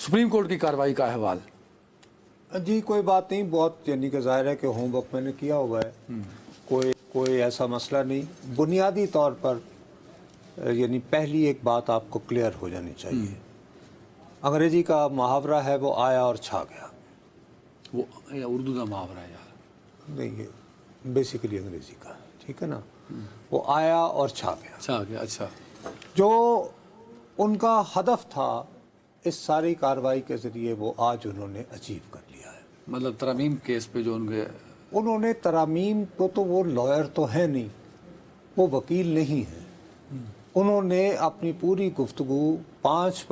Supreme court کی کارروائی کا احوال؟ جی کوئی بات نہیں، بہت یعنی کہ ظاہر ہے کہ ہوم ورک میں نے کیا ہوا ہے، کوئی ایسا مسئلہ نہیں۔ بنیادی طور پر یعنی پہلی ایک بات آپ کو کلیئر ہو جانی چاہیے، انگریزی کا محاورہ ہے وہ آیا اور چھا گیا۔ وہ اردو کا محاورہ ہے یار؟ نہیں، یہ بیسیکلی انگریزی کا، ٹھیک ہے نا، وہ آیا اور چھا گیا۔ چھا گیا، اچھا۔ جو ان کا ہدف تھا اس ساری کارروائی کے ذریعے وہ آج انہوں نے اچیو کر لیا ہے۔ مطلب ترمیم کیس پہ جو انہوں نے ترامیم کو، تو وہ لائر تو ہے نہیں، وہ وکیل نہیں ہے، انہوں نے اپنی پوری گفتگو 5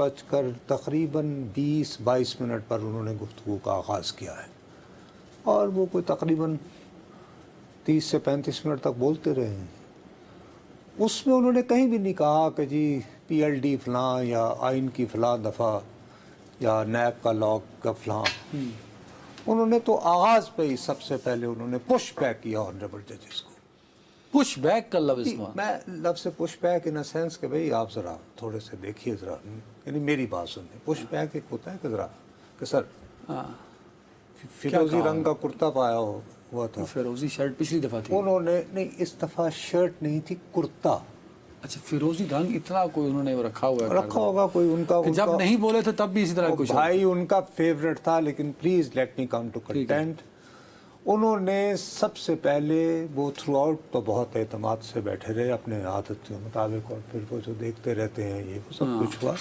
تقریباً 20-22 منٹ پر انہوں نے گفتگو کا آغاز کیا ہے، اور وہ کوئی تقریباً 30 سے 35 منٹ تک بولتے رہے ہیں۔ اس میں انہوں نے کہیں بھی نہیں کہا کہ جی پی ایل ڈی فلاں یا آئین کی فلاں دفعہ یا نیب کا لاء کا فلاں۔ انہوں نے تو آغاز پہ ہی سب سے پہلے انہوں نے پش بیک کیا آنریبل ججز کو۔ پش بیک کا لفظ میں لفظ سے پش بیک ان سینس کہ بھئی آپ ذرا تھوڑے سے دیکھیے، ذرا یعنی میری بات سنیں۔ پش بیک ایک ہوتا ہے کہ ذرا کہ سر فیروزی رنگ کا کرتا پایا ہوا تھا، فیروزی شرٹ پچھلی دفعہ تھی، انہوں نے نہیں، اس دفعہ شرٹ نہیں تھی، کرتا۔ اچھا، فیروزی رنگ اتنا کوئی انہوں نے رکھا ہوا ہے، رکھا ہوگا کوئی ان کا، جب نہیں بولے تھے تب بھی اسی طرح کچھ بھائی ان کا فیوریٹ تھا۔ لیکن please let me come to content. انہوں نے سب سے پہلے وہ تھرو آؤٹ تو بہت اعتماد سے بیٹھے رہے اپنے عادت کے مطابق، اور پھر وہ جو دیکھتے رہتے ہیں یہ وہ سب کچھ ہوا۔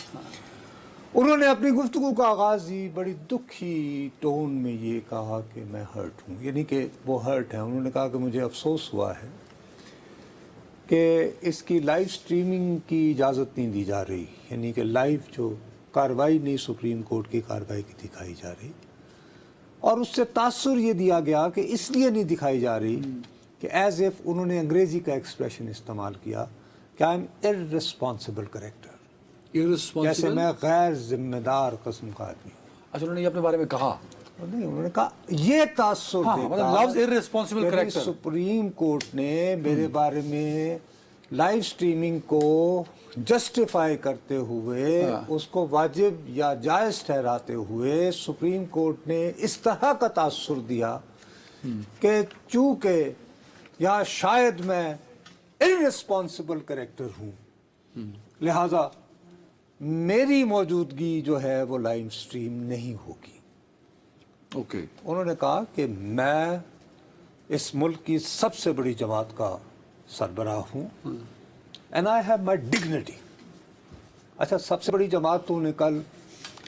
انہوں نے اپنی گفتگو کا آغاز ہی بڑی دکھی ٹون میں یہ کہا کہ میں ہرٹ ہوں، یعنی کہ وہ ہرٹ ہیں۔ انہوں نے کہا کہ مجھے افسوس ہوا ہے کہ اس کی لائیو سٹریمنگ کی اجازت نہیں دی جا رہی، یعنی کہ لائیو جو کارروائی نہیں سپریم کورٹ کی کارروائی کی دکھائی جا رہی، اور اس سے تاثر یہ دیا گیا کہ اس لیے نہیں دکھائی جا رہی کہ ایز ایف انہوں نے انگریزی کا ایکسپریشن استعمال کیا کہ آئی ایم ارسپانسبل کریکٹر، جیسے میں غیر ذمہ دار قسم کا آدمی ہوں۔ اچھا، انہوں نے یہ اپنے بارے میں کہا؟ نہیں، انہوں نے کہا یہ تاثر مطلب لفظ irresponsible character۔ سپریم کورٹ نے میرے بارے میں لائیو سٹریمنگ کو جسٹیفائی کرتے ہوئے، اس کو واجب یا جائز ٹھہراتے ہوئے، سپریم کورٹ نے اس طرح کا تاثر دیا کہ چونکہ یا شاید میں irresponsible کریکٹر ہوں، لہذا میری موجودگی جو ہے وہ لائیو سٹریم نہیں ہوگی۔ اوکے، انہوں نے کہا کہ میں اس ملک کی سب سے بڑی جماعت کا سربراہ ہوں، and I have my dignity. اچھا، سب سے بڑی جماعت تو انہیں کل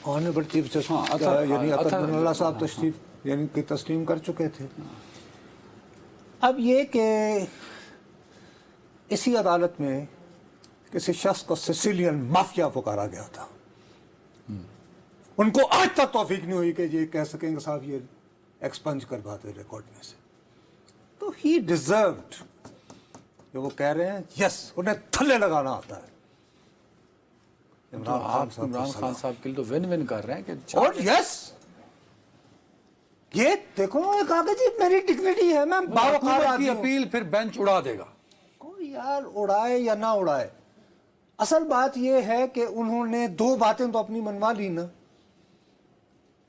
آنریبل چیف جسٹس یعنی اطہر بن اللہ صاحب تشریف یعنی کہ تسلیم کر چکے تھے۔ اب یہ کہ اسی عدالت میں کسی شخص کو سیسیلین مافیا پکارا گیا تھا، ان کو آج تک توفیق نہیں ہوئی کہ یہ کہہ سکیں کہ صاحب یہ ایکسپنج کروا دے ریکارڈ میں سے، تو ہی ڈیزروڈ جو وہ کہہ رہے ہیں، یس، انہیں تھلے لگانا آتا ہے۔ عمران خان صاحب کے لیے تو ون ون کر رہے ہیں کہ اور یس، یہ دیکھو کہا کہ جی میری ڈگنیٹی ہے، میں باوقار حکومت کی اپیل پھر بینچ اڑا دے گا۔ کوئی یار اڑائے یا نہ اڑائے، اصل بات یہ ہے کہ انہوں نے دو باتیں تو اپنی منوا لی نا،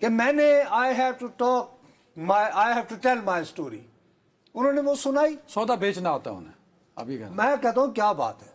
کہ میں نے I have to tell my story, انہوں نے وہ سنائی، سودا بیچنا ہوتا ہے انہیں، ابھی میں کہتا ہوں کیا بات ہے۔